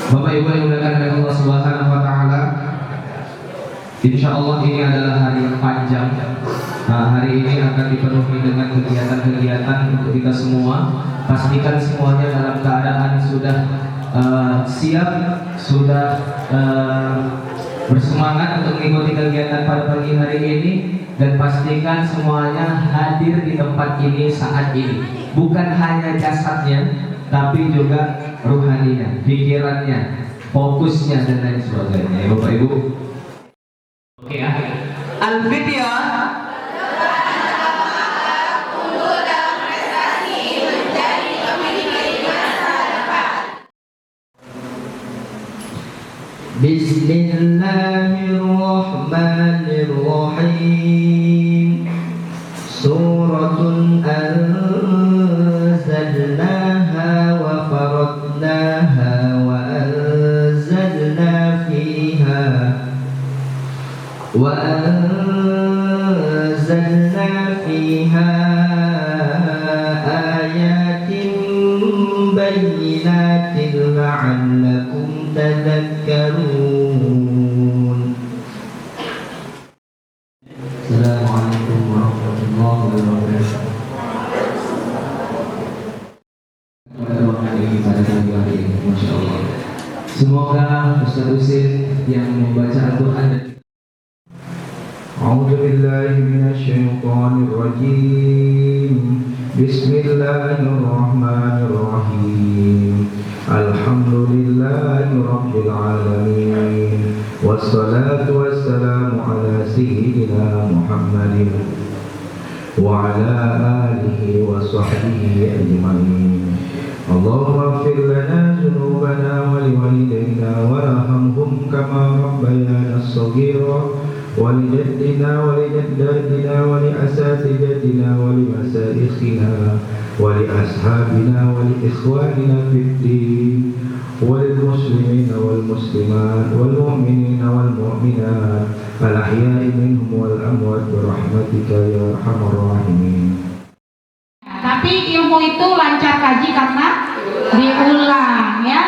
Bapak Ibu yang dimuliakan oleh Allah Subhanahu wa taala, insya Allah ini adalah hari yang panjang. Hari ini akan dipenuhi dengan kegiatan-kegiatan untuk kita semua. Pastikan semuanya dalam keadaan sudah siap, sudah bersemangat untuk mengikuti kegiatan pada pagi hari ini, dan pastikan semuanya hadir di tempat ini saat ini. Bukan hanya jasadnya, tapi juga ruhaninya, pikirannya, fokusnya, dan lain sebagainya. Ya Bapak Ibu. Oke ya. Al-Fitiyah. Bismillahirrahmanirrahim. Suratun anzalnaha wa faradnaha wa anzalna fiha ayatin bayyinatin la'allakum tadhakkarun. Assalamualaikum warahmatullahi wabarakatuh. Masya Allah. Semoga Ustaz Husin yang membaca Al-Quran dan A'udzu billahi minasyaitonir rajim. Bismillahirrahmanirrahim. Alhamdulillahi rabbil alamin. Wassalatu wassalamu ala sayyidina Muhammadin wa ala alihi wa sahbihi ajma'in. Allahumma ighfir lana dhunubana wa liwalidayna warhamhum kama rabbayana shaghira. ولجدنا ولجداتنا ولأساتذتنا ولمشايخنا ولأصحابنا ولإخواننا في الدين وللمسلمين والمسلمات والمؤمنين والمؤمنات الأحياء منهم والأموات برحمتك يا أرحم الراحمين. Tapi ilmu itu lancar kaji karena diulang ya.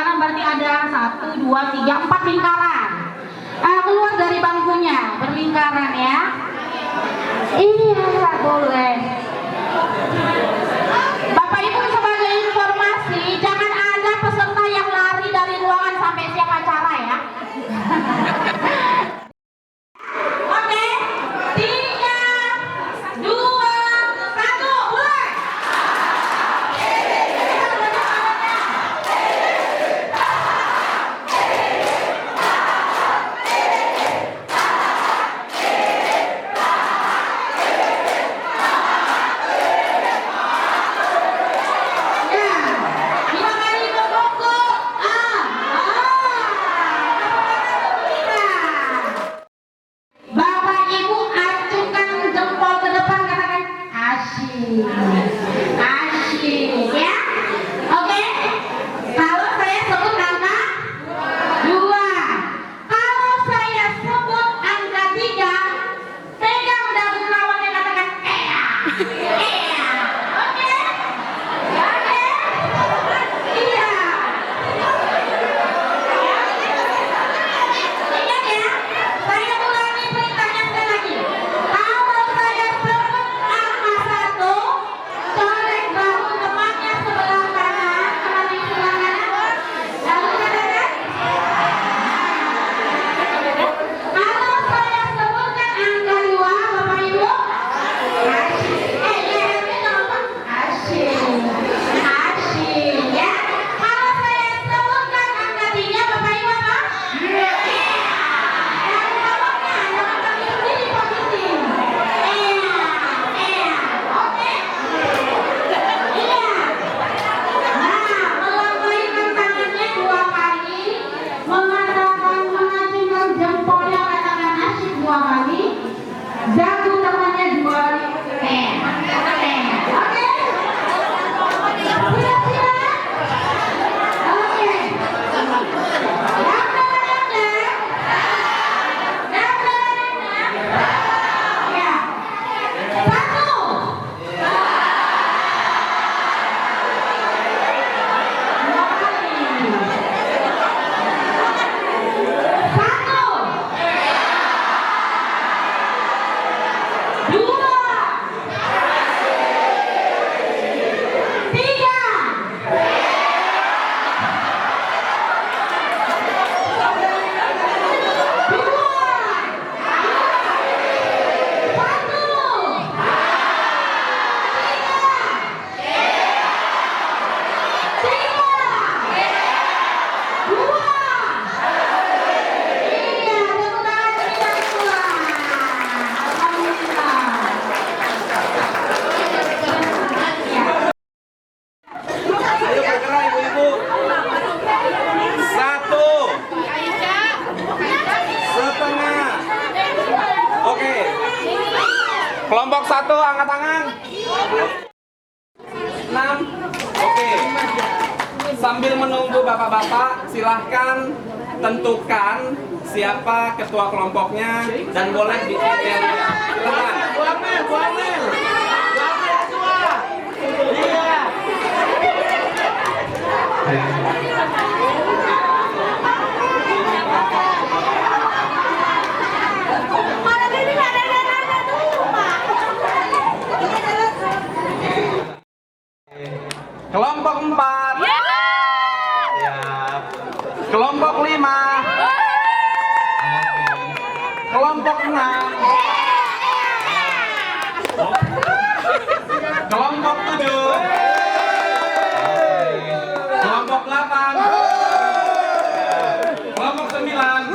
Berarti ada 1, 2, 3, 4 lingkaran. Keluar dari bangkunya, berlingkaran ya. Iya, boleh. Bapak Ibu, sebagai informasi, jangan ada peserta yang lari dari ruangan sampai siap acara ya. Oke, 3, 2, 1, mulai. Asyik ya. Oke. Kalau saya sebut angka 2. Kalau saya sebut angka 3, pegang dagu lawannya katakan ea. Ea. Oke? Oke? Iya. Ingat ya, saya ulangi perintahnya sekali lagi. Kalau saya sebut angka 1, colek bahu temannya sebelah kanan, kembali sebelah kanan, lalu katakan. Kalau saya sebutkan angka 2, Bapak Ibu, asyik. Ini apa? Asyik. Asyik ya. Kalau saya sebutkan angka 3, Bapak Ibu apa? Yang bawahnya, jangan kaki sendiri posisi. Oke? Iya. Nah, melambaikan tangannya 2 kali, mengatakan mengacungkan jempolnya katakan asyik 2 kali, dagu tangannya 2 kali. Oke? Siap-siap? Oke. Ya. 1. 2 kali. 1. 2. 3. Ayo bergerak ibu-ibu. 1,5. Oke. Kelompok 1 angkat tangan. 6. Oke. Sambil menunggu bapak-bapak, silahkan tentukan siapa ketua kelompoknya dan boleh diizinkan. Silakan. Kelompok 4. Siap. Kelompok 5. Kelompok 6. Kelompok 7. Kelompok 8. Kelompok 9.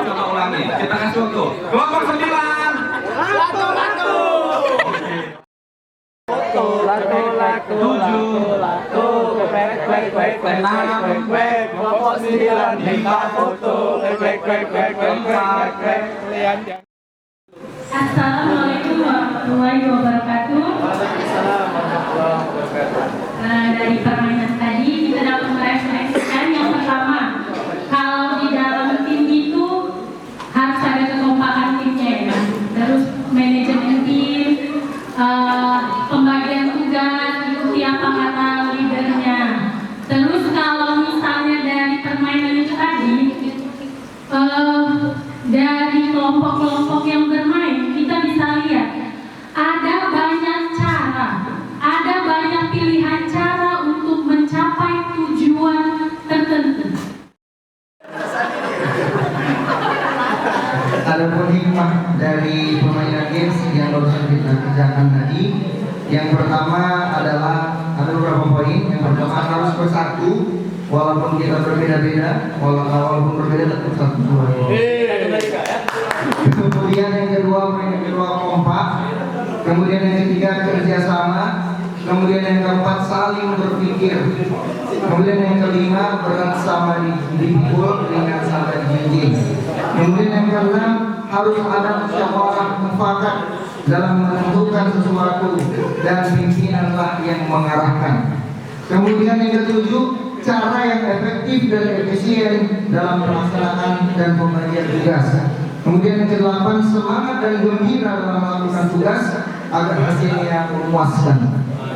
Coba ulangi, kita kasih waktu. Kelompok 9. Assalamualaikum warahmatullahi wabarakatuh. Dari permainan tadi kita dapat merefleksikan yang pertama, kalau di dalam tim itu harus ada kekompakan timnya ya. Terus manajemen tim, pembagian tugas, ikuti apa kata leadernya. Terus kalau misalnya dari permainan itu tadi, dari kelompok-kelompok yang bermain, kita bisa lihat ada banyak cara, ada banyak pilihan cara untuk mencapai tujuan tertentu. Adapun hikmah dari permainan games yang barusan kita kerjakan tadi, yang pertama adalah ada beberapa poin. Yang pertama harus bersatu, walaupun kita berbeda-beda, walaupun berbeda tetap satu dua. Kemudian yang kedua, poin yang kedua kompak. Kemudian yang ketiga kerjasama. Kemudian yang keempat saling berpikir. Kemudian yang kelima berat sama dipikul, ringan sama dijinjing. Kemudian yang keenam harus ada musyawarah mufakat dalam menentukan sesuatu dan pimpinanlah yang mengarahkan. Kemudian yang ketujuh, cara yang efektif dan efisien dalam melaksanakan dan pembagian tugas. Kemudian yang kedelapan, semangat dan gembira dalam melakukan tugas agar hasilnya memuaskan.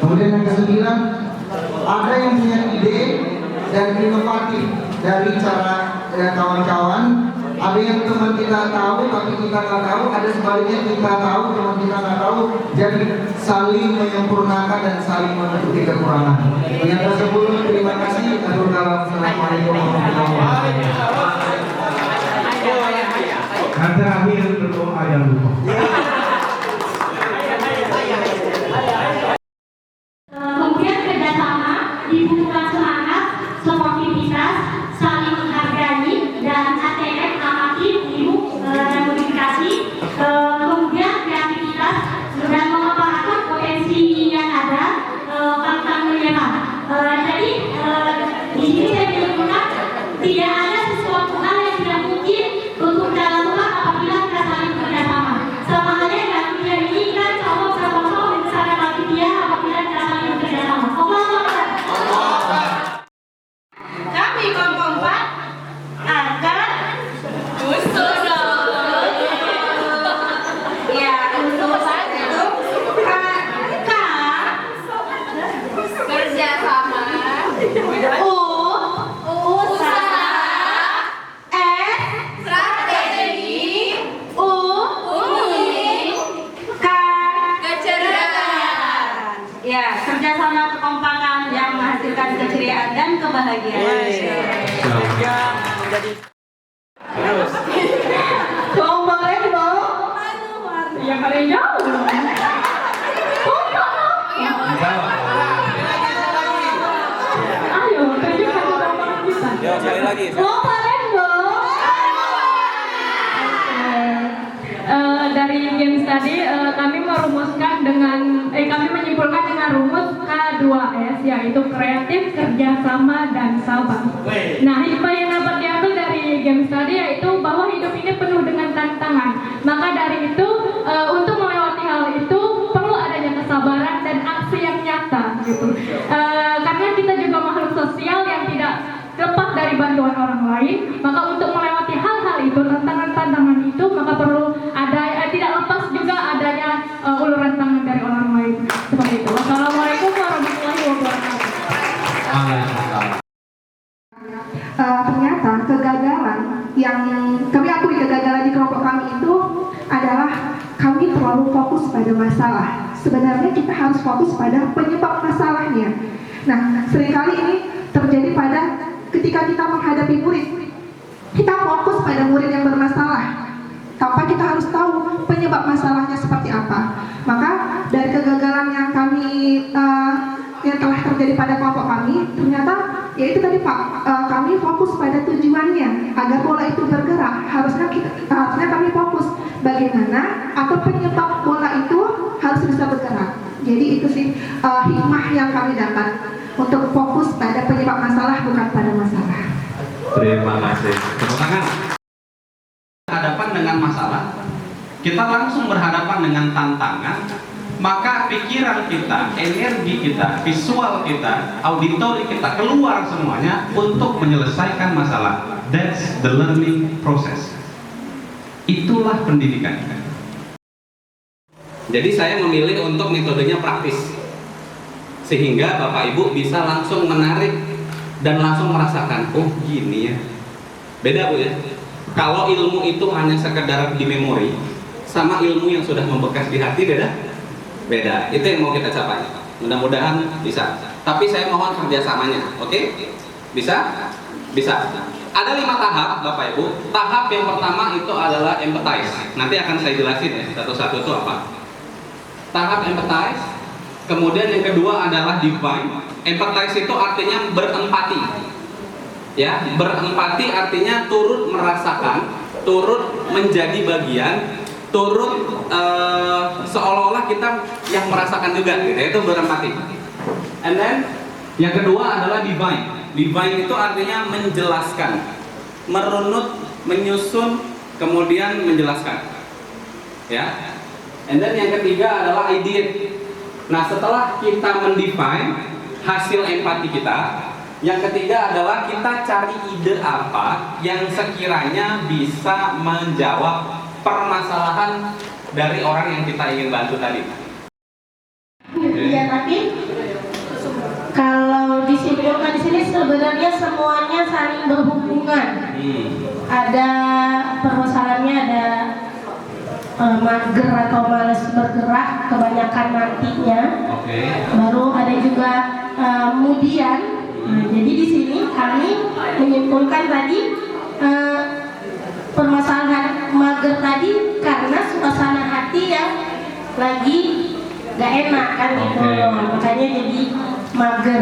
Kemudian yang kesembilan, ada yang punya ide dan inovatif dari cara kawan-kawan. Ada yang teman kita tahu tapi kita nggak tahu, ada sebaliknya kita tahu teman kita nggak tahu. Jadi saling menyempurnakan dan saling menutupi kekurangan. Yang tersebut, terima kasih. Assalamualaikum warahmatullahi wabarakatuh. Dan terakhir berdoa yang lupa. Kemudian kerjasama, dibutuhkan semangat, sportivitas, saling menghargai, dan ATM, amati, ilmu, dan modifikasi. Kemudian kreativitas dan memanfaatkan potensi yang ada, pantang menyerah. Jadi di sini saya menyebutkan tidak ada sesuatu hal yang tidak mungkin untuk dilakukan apabila kita saling bekerjasama. Sama halnya yang dunia ini kan sama-sama membesarkan hati dia apabila kita saling bekerjasama. Kami kompak akan usul ya untuk kerjasama usaha strategi keceriaan. Ya, kerjasama kekompakan yang menghasilkan keceriaan dan kebahagiaan. Kompak dong. Yang paling jauh. Kompak dong. Ayo, tunjukkan kekompakan kita. Sekali lagi. Kompak dong. Dari games tadi kami merumuskan kami menyimpulkan dengan rumus K2S, yaitu kreatif, kerjasama, dan sabar. Nah, hikmah yang dapat diambil dari games tadi yaitu bahwa hidup ini penuh dengan tantangan. Maka dari itu untuk melewati hal itu perlu adanya kesabaran dan aksi yang nyata gitu. Karena kita juga makhluk sosial yang tidak lepas dari bantuan orang lain, maka untuk melewati hal-hal itu, tantangan-tantangan itu, maka perlu ada tidak lepas juga adanya uluran tangan dari orang lain. Seperti itu. Wassalamualaikum warahmatullahi wabarakatuh. Ternyata kegagalan yang kami akui, kegagalan di kelompok kami itu adalah kami terlalu fokus pada masalah. Sebenarnya kita harus fokus pada penyebab masalahnya. Nah, seringkali ini terjadi pada ketika kita menghadapi murid, kita fokus pada murid yang bermasalah tanpa kita harus tahu penyebab masalahnya seperti apa. Maka dari kegagalan yang kami yang telah terjadi pada kelompok kami, ternyata yaitu tadi Pak, kami fokus pada tujuannya agar bola itu bergerak. Harusnya kami fokus bagaimana atau penyebab bola itu harus bisa bergerak. Jadi itu sih hikmah yang kami dapat, untuk fokus pada penyebab masalah bukan pada masalah. Terima kasih. Tepuk tangan. Berhadapan dengan masalah, kita langsung berhadapan dengan tantangan, maka pikiran kita, energi kita, visual kita, auditori kita keluar semuanya untuk menyelesaikan masalah. That's the learning process. Itulah pendidikan. Jadi saya memilih untuk metodenya praktis, sehingga Bapak Ibu bisa langsung menarik dan langsung merasakan, oh gini ya. Beda Bu ya. Kalau ilmu itu hanya sekedar di memori, sama ilmu yang sudah membekas di hati beda. Itu yang mau kita capai. Mudah-mudahan bisa. Tapi saya mohon kerjasamanya, oke? Bisa? Bisa. Ada 5 tahap Bapak Ibu. Tahap yang pertama itu adalah empathize. Nanti akan saya jelasin ya satu-satu itu apa. Tahap empathize. Kemudian yang kedua adalah divine. Empathize itu artinya berempati. Ya, berempati artinya turut merasakan, turut menjadi bagian, turut seolah-olah kita yang merasakan juga gitu. Itu berempati. And then yang kedua adalah divine. Divine itu artinya menjelaskan, merunut, menyusun kemudian menjelaskan. Ya. And then yang ketiga adalah ideate. Nah, setelah kita mendefine hasil empati kita, yang ketiga adalah kita cari ide apa yang sekiranya bisa menjawab permasalahan dari orang yang kita ingin bantu tadi. Iya, tapi kalau disimpulkan di sini sebenarnya semuanya saling berhubungan. Ada permasalahannya, ada mager atau malas bergerak, kebanyakan nantinya. Baru ada juga kemudian. Jadi di sini kami menyimpulkan tadi permasalahan mager tadi karena suasana hati yang lagi gak enak kan gitu loh, makanya jadi mager.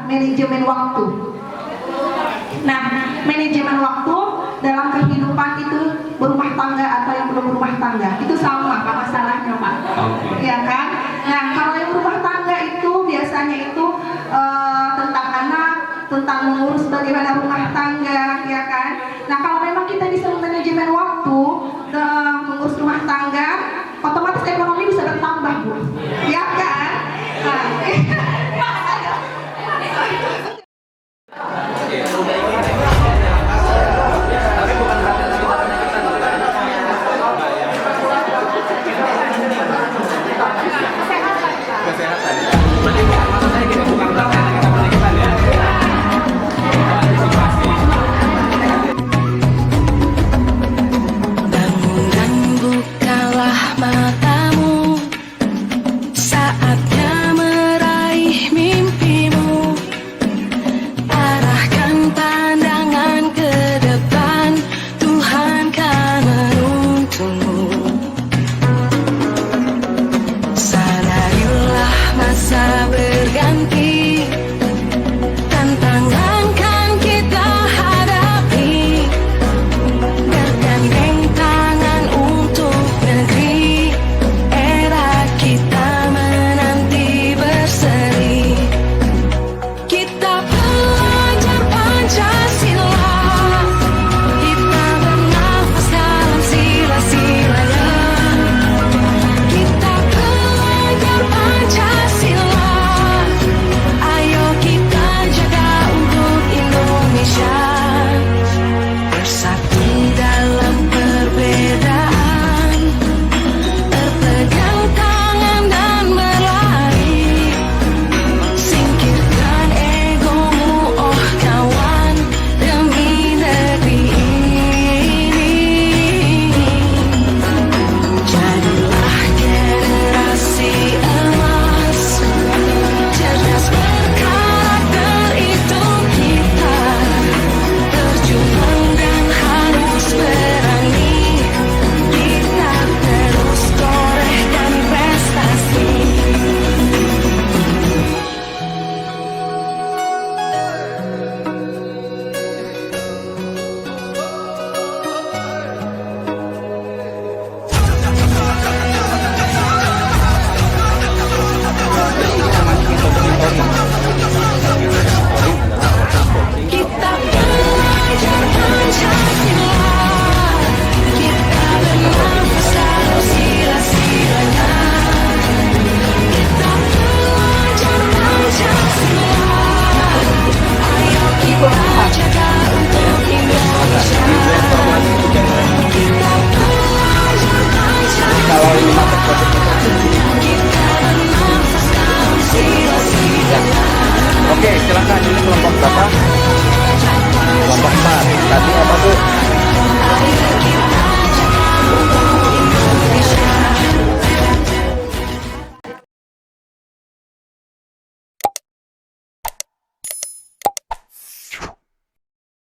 Manajemen waktu. Nah, manajemen waktu dalam kehidupan itu berumah tangga atau yang belum berumah tangga itu sama Pak masalahnya Pak. Ya kan? Nah, kalau yang berumah tangga itu biasanya itu tentang anak, tentang mengurus bagaimana rumah tangga, ya kan? Nah, kalau memang kita bisa manajemen waktu,